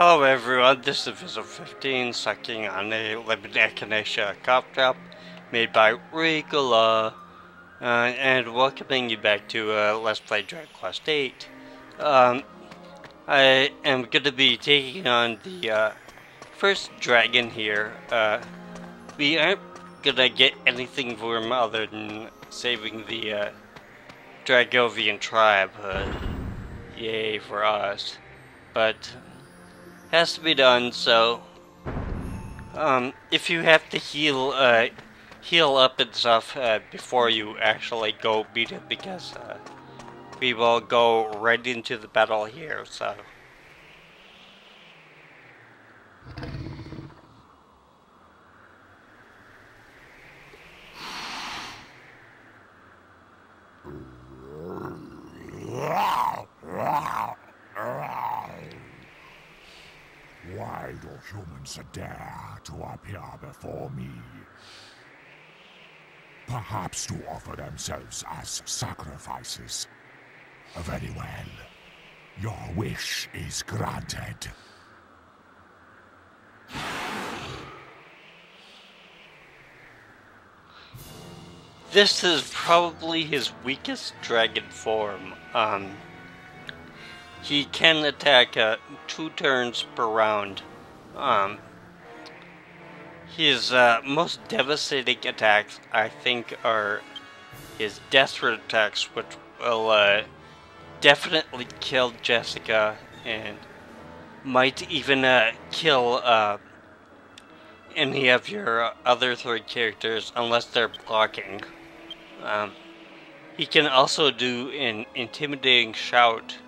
Hello everyone, this is Visual 15 sucking on a limited echinacea cough drop made by Regula, and welcoming you back to Let's Play Dragon Quest VIII. I am going to be taking on the first dragon here. We aren't going to get anything for him other than saving the Dragovian tribe. Yay for us. But has to be done, so if you have to heal up and stuff before you actually go beat it, because we will go right into the battle here, so Why do humans dare to appear before me? Perhaps to offer themselves as sacrifices. Very well. Your wish is granted. this is probably his weakest dragon form. He can attack 2 turns per round. His most devastating attacks, I think, are his desperate attacks, which will definitely kill Jessica and might even kill any of your other 3 characters unless they're blocking. He can also do an intimidating shout,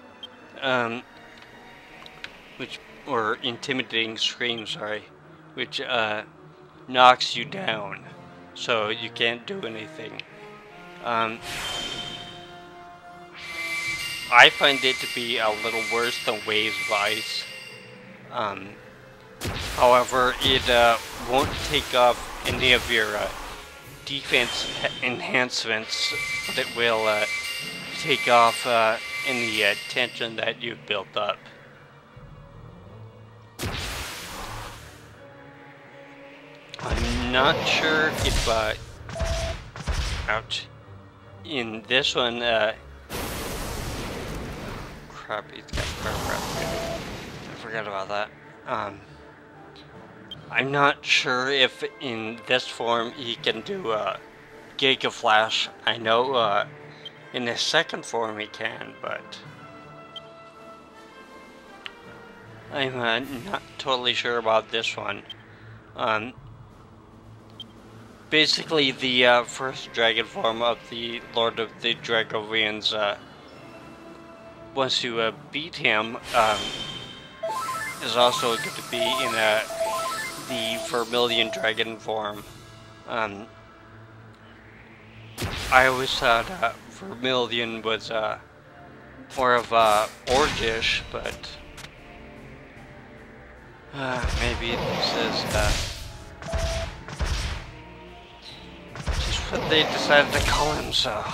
or intimidating scream, sorry, which knocks you down, so you can't do anything. I find it to be a little worse than Waves of Ice. However, it won't take off any of your defense enhancements, but it will take off any tension that you've built up. I'm not sure if, ouch, in this one, crap, he's got fire breath. I forgot about that. I'm not sure if in this form he can do Giga Flash. I know in his second form he can, but I'm not totally sure about this one. Basically, the first dragon form of the Lord of the Dragovians, once you beat him, is also going to be in the Vermilion dragon form. I always thought Vermilion was more of orangish, but maybe this is just what they decided to call him, so.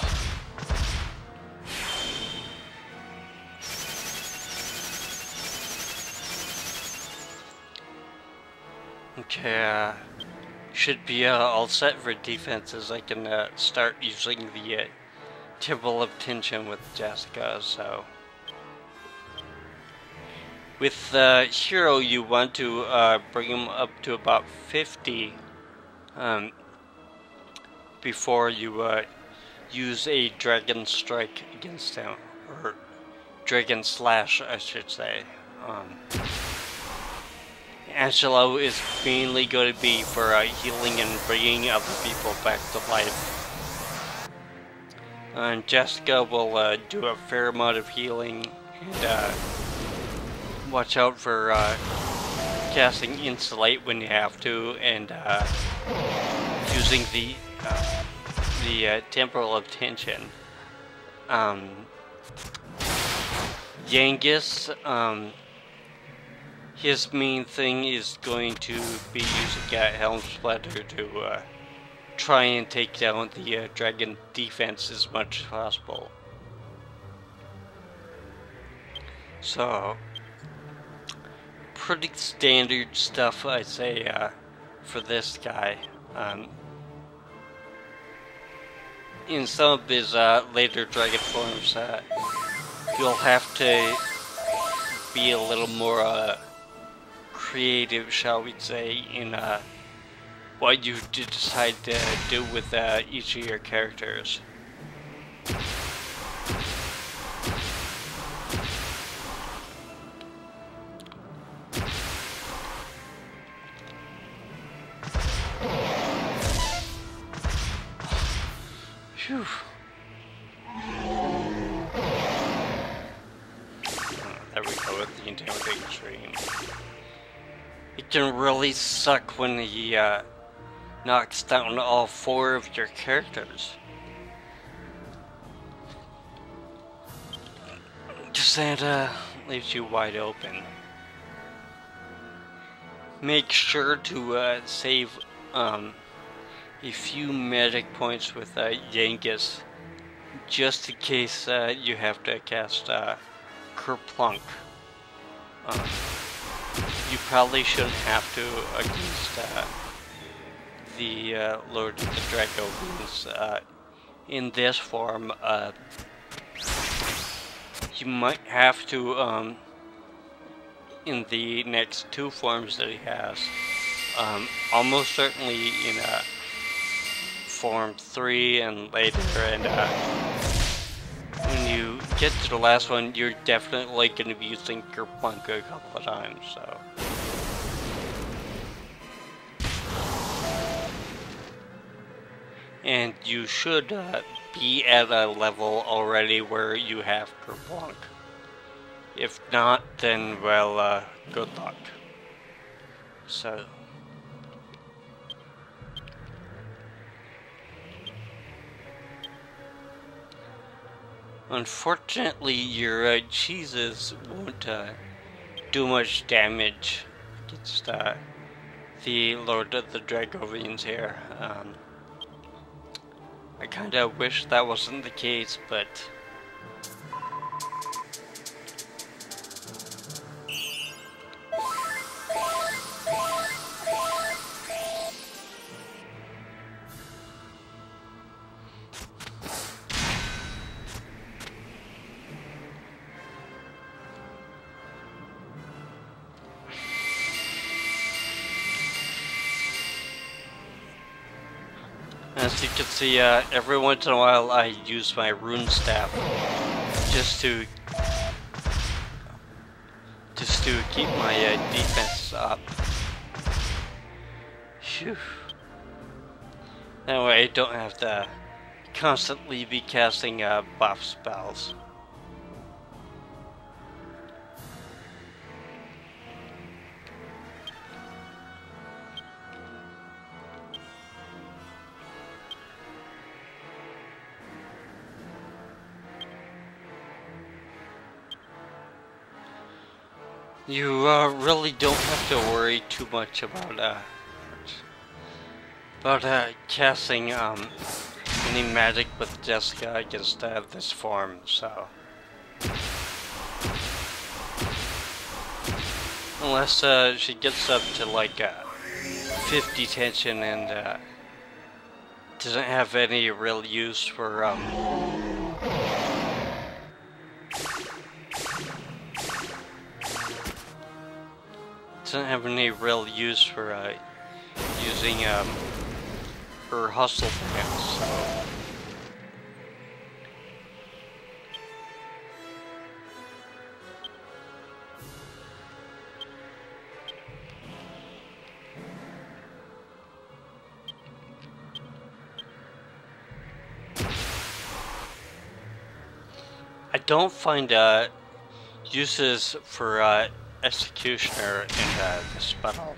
Okay, should be all set for defenses. I can start using the Temple of Tension with Jessica, so. With the hero, you want to bring him up to about 50 before you use a Dragon Strike against him, or Dragon Slash, I should say. Angelo is mainly going to be for healing and bringing other people back to life. And Jessica will do a fair amount of healing, and watch out for casting Insulate when you have to, and using the Temple of Tension. Yangus, his main thing is going to be using Helm Splatter to try and take down the dragon defense as much as possible. So, pretty standard stuff, I'd say, for this guy. In some of his later dragon forms, you'll have to be a little more creative, shall we say, in what you decide to do with each of your characters. Phew. There we go with the intimidating stream. It can really suck when he knocks down all 4 of your characters. Just that leaves you wide open. Make sure to save a few medic points with Yangus, just in case you have to cast Kerplunk. You probably shouldn't have to against the Lord of the Dragovines in this form. You might have to in the next 2 forms that he has. Almost certainly in Form 3 and later, and when you get to the last one, you're definitely going to be using Kerplunk a couple of times, so. And you should be at a level already where you have Kerplunk. If not, then, well, good luck. So. Unfortunately, your cheeses won't do much damage against the Lord of the Dragovines here. I kinda wish that wasn't the case, but as you can see, every once in a while I use my rune staff just to keep my defense up. Phew. That way I don't have to constantly be casting buff spells. You really don't have to worry too much about casting any magic with Jessica against this form. So unless she gets up to like 50 tension and doesn't have any real use for using her hustle pants, so. I don't find uses for Executioner in this battle.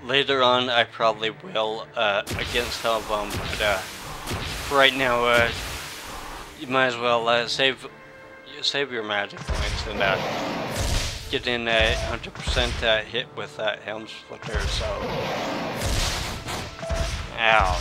Later on I probably will against some of them, but for right now you might as well save your magic points and get in a 100% hit with that Helm Splitter, so. Ow.